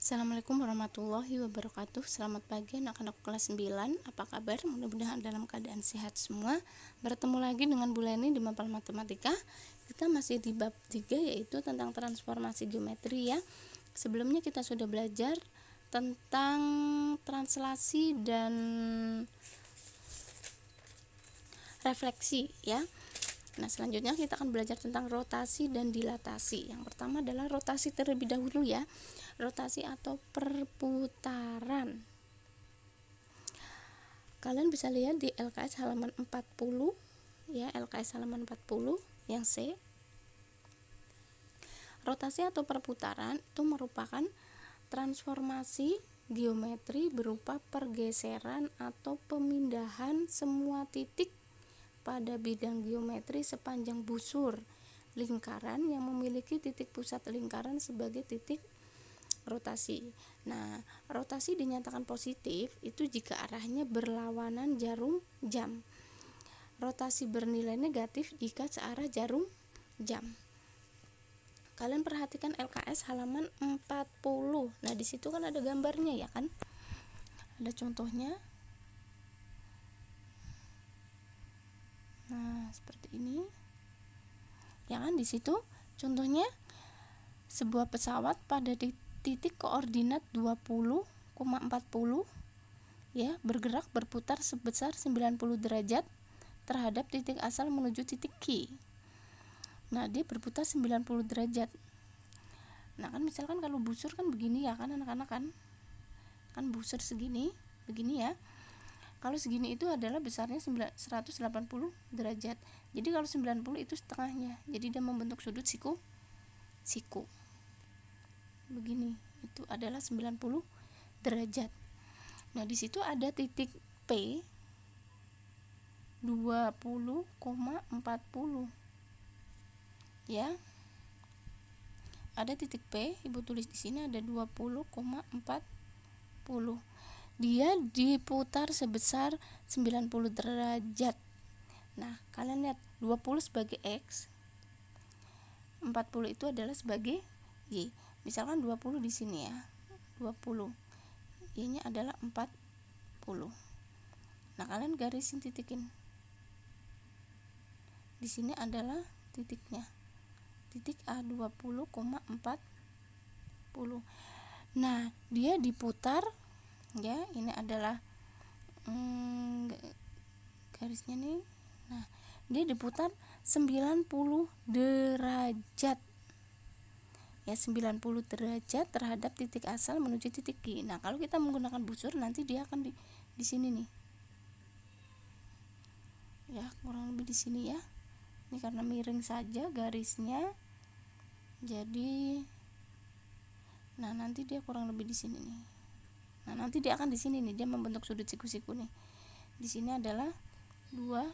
Assalamualaikum warahmatullahi wabarakatuh. Selamat pagi anak-anak kelas 9. Apa kabar? Mudah-mudahan dalam keadaan sehat semua. Bertemu lagi dengan Bu Leni di Mapel Matematika. Kita masih di bab 3, yaitu tentang transformasi geometri ya. Sebelumnya kita sudah belajar tentang translasi dan refleksi ya. Nah, selanjutnya kita akan belajar tentang rotasi dan dilatasi. Yang pertama adalah rotasi terlebih dahulu ya. Rotasi atau perputaran. Kalian bisa lihat di LKS halaman 40 ya, LKS halaman 40 yang C. Rotasi atau perputaran itu merupakan transformasi geometri berupa pergeseran atau pemindahan semua titik pada bidang geometri sepanjang busur lingkaran yang memiliki titik pusat lingkaran sebagai titik rotasi. Nah, rotasi dinyatakan positif itu jika arahnya berlawanan jarum jam. Rotasi bernilai negatif jika searah jarum jam. Kalian perhatikan LKS halaman 40. Nah, di situ kan ada gambarnya ya kan? Ada contohnya. Nah, seperti ini. Ya kan, di situ contohnya sebuah pesawat pada titik koordinat 20,40 ya, bergerak berputar sebesar 90 derajat terhadap titik asal menuju titik Q. Nah, dia berputar 90 derajat. Nah, kan misalkan kalau busur kan begini ya kan anak-anak kan busur segini, begini ya. Kalau segini itu adalah besarnya 180 derajat. Jadi kalau 90 itu setengahnya. Jadi dia membentuk sudut siku. Begini, itu adalah 90 derajat. Nah, di situ ada titik P 20,40. Ya. Ada titik P, Ibu tulis di sini ada 20,40. Dia diputar sebesar 90 derajat. Nah, kalian lihat 20 sebagai X, 40 itu adalah sebagai Y. Misalkan 20 di sini ya, 20, Y-nya adalah 40. Nah, kalian garisin titikin. Di sini adalah titiknya, titik A 20,40. Nah, dia diputar ya, ini adalah garisnya nih. Nah, dia diputar 90 derajat ya, 90 derajat terhadap titik asal menuju titik Q. Nah, kalau kita menggunakan busur nanti dia akan di sini nih ya, kurang lebih di sini ya. Ini karena miring saja garisnya, jadi nah nanti dia kurang lebih di sini nih. Nah, nanti dia akan di sini nih, dia membentuk sudut siku-siku nih. Di sini adalah 20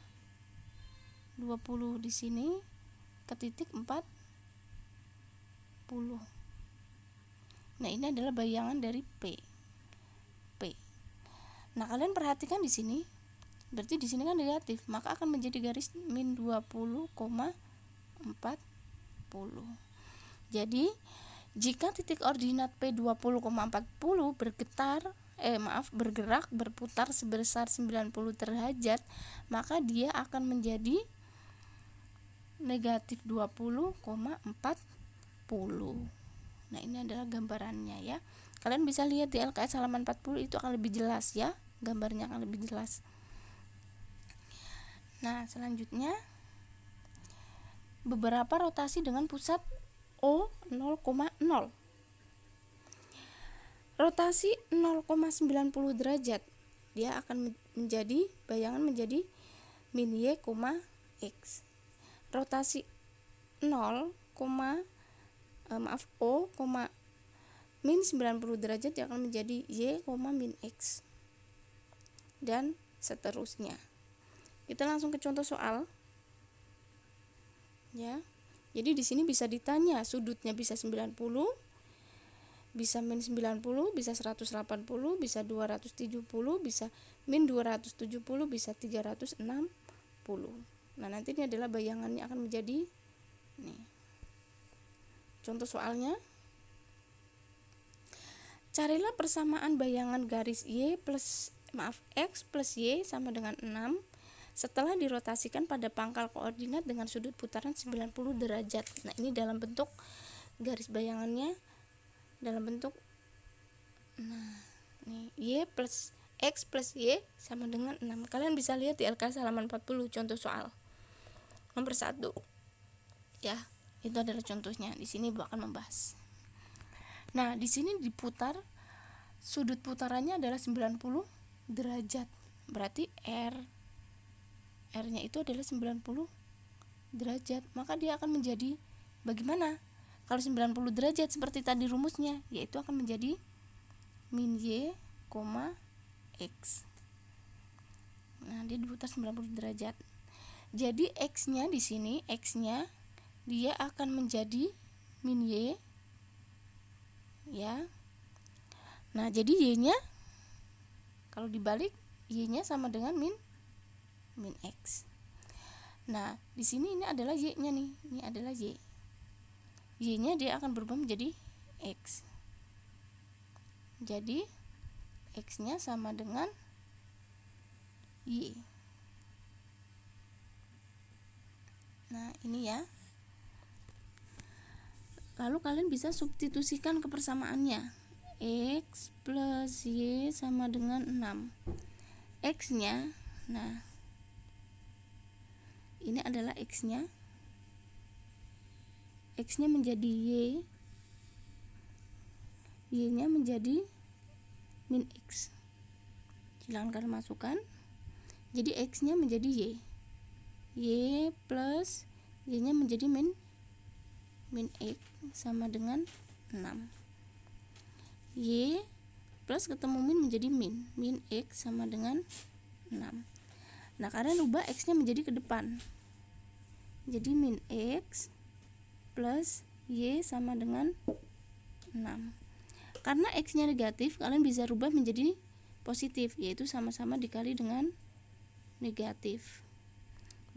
di sini ke titik 40. Nah, ini adalah bayangan dari P. Nah, kalian perhatikan di sini. Berarti di sini kan negatif, maka akan menjadi garis min 20,40. Jadi, jika titik ordinat P 20,40 bergerak berputar sebesar 90 derajat, maka dia akan menjadi negatif 20,40. Nah, ini adalah gambarannya ya. Kalian bisa lihat di LKS halaman 40, itu akan lebih jelas ya, gambarnya akan lebih jelas. Nah, selanjutnya beberapa rotasi dengan pusat O 0,0. Rotasi 0,90 derajat, dia akan menjadi bayangan menjadi min Y, X. Rotasi O, min 90 derajat dia akan menjadi Y, min X. Dan seterusnya. Kita langsung ke contoh soal. Ya. Jadi di sini bisa ditanya, sudutnya bisa 90, bisa min 90, bisa 180, bisa 270, bisa min 270, bisa 360. Nah, nanti ini adalah bayangannya akan menjadi nih. Contoh soalnya, Carilah persamaan bayangan garis X plus Y sama dengan 6 setelah dirotasikan pada pangkal koordinat dengan sudut putaran 90 derajat. Nah, ini dalam bentuk garis bayangannya dalam bentuk X plus Y sama dengan 6. Kalian bisa lihat di LKS halaman 40 contoh soal nomor 1. Ya, itu adalah contohnya. Di sini Ibu akan membahas. Nah, di sini diputar, sudut putarannya adalah 90 derajat. Berarti R-nya itu adalah 90 derajat. Maka dia akan menjadi bagaimana? Kalau 90 derajat seperti tadi rumusnya, yaitu akan menjadi min Y, X. Nah, dia diputar 90 derajat. Jadi X-nya di sini, X-nya dia akan menjadi min Y, ya. Nah, jadi Y-nya kalau dibalik, Y-nya sama dengan min X. Nah, di sini ini adalah Y-nya nih. Ini adalah Y. Y-nya dia akan berubah menjadi X. Jadi X-nya sama dengan Y. Nah, ini ya. Lalu kalian bisa substitusikan kepersamaannya. X plus Y sama dengan 6. X-nya, nah, ini adalah X-nya. X-nya menjadi Y. Y-nya menjadi min X. Silahkan kalian masukkan. Jadi X-nya menjadi Y. Y plus Y-nya menjadi min X sama dengan 6. Y plus ketemu min menjadi min X sama dengan 6. Nah, kalian rubah X-nya menjadi ke depan. Jadi min X plus Y sama dengan 6. Karena X-nya negatif, kalian bisa rubah menjadi positif, yaitu sama-sama dikali dengan negatif.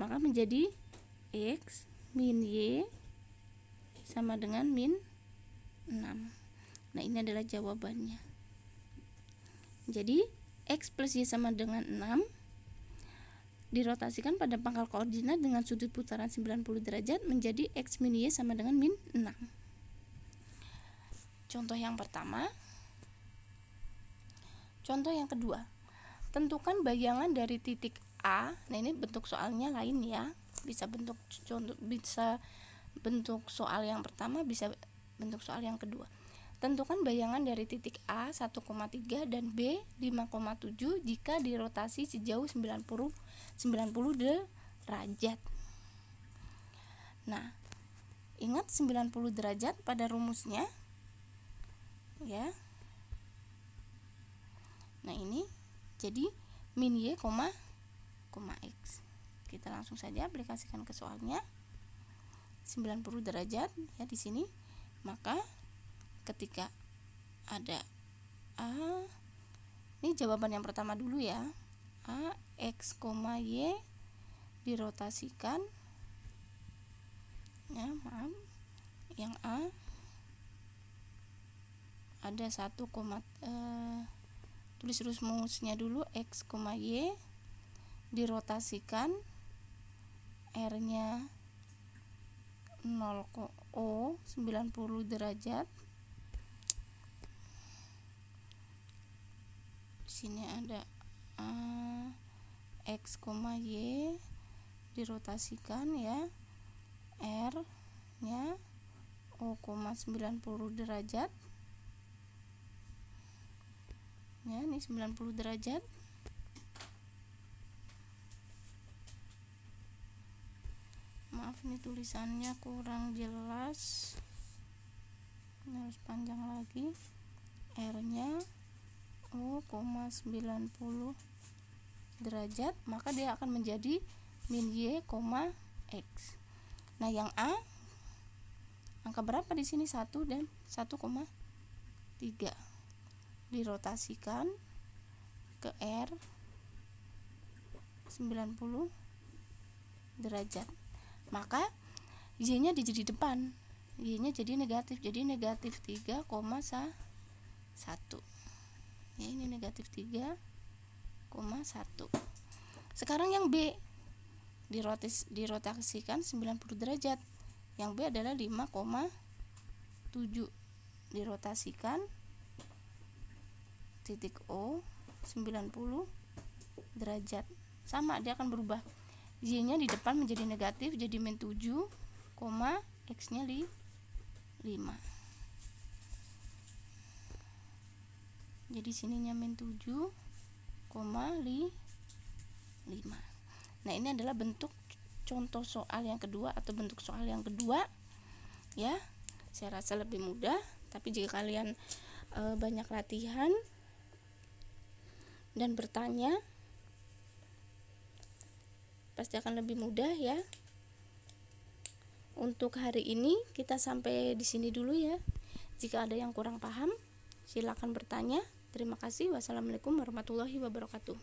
Maka menjadi X min Y sama dengan min 6. Nah, ini adalah jawabannya. Jadi X plus Y sama dengan 6 dirotasikan pada pangkal koordinat dengan sudut putaran 90 derajat menjadi X min Y sama dengan min 6. Contoh yang pertama. Contoh yang kedua. Tentukan bayangan dari titik A. Nah, ini bentuk soalnya lain ya. Bisa bentuk soal yang pertama, bisa bentuk soal yang kedua. Tentukan bayangan dari titik A 1,3 dan B 5,7 jika dirotasi sejauh 90 derajat. Nah, ingat 90 derajat pada rumusnya ya. Nah, ini jadi min Y, X. Kita langsung saja aplikasikan ke soalnya. 90 derajat ya di sini. Maka ketika ada A, ini jawaban yang pertama dulu ya. A X, Y dirotasikan ya, maaf. Yang A ada tulis rumusnya dulu. X, Y dirotasikan, R-nya 90 derajat. Di sini ada X, Y dirotasikan ya, R-nya 90 derajat. Ya, ini 90 derajat. Maaf, ini tulisannya kurang jelas. Ini harus panjang lagi. R-nya 90 derajat, maka dia akan menjadi min Y, X. Nah, yang A angka berapa di sini? 1 dan 1,3. Dirotasikan ke R 90 derajat. Maka Y-nya jadi depan. Y-nya jadi negatif. Jadi negatif 3,1. Ya, ini negatif 3,1. Sekarang yang B dirotasikan 90 derajat. Yang B adalah 5,7 dirotasikan titik O 90 derajat. Sama, dia akan berubah. Y-nya di depan menjadi negatif, jadi min 7, X-nya 5. Jadi sininya min 7,5. Nah, ini adalah bentuk contoh soal yang kedua atau bentuk soal yang kedua. Ya, saya rasa lebih mudah, tapi jika kalian banyak latihan dan bertanya, pasti akan lebih mudah ya. Untuk hari ini kita sampai di sini dulu ya. Jika ada yang kurang paham, silakan bertanya. Terima kasih. Wassalamualaikum warahmatullahi wabarakatuh.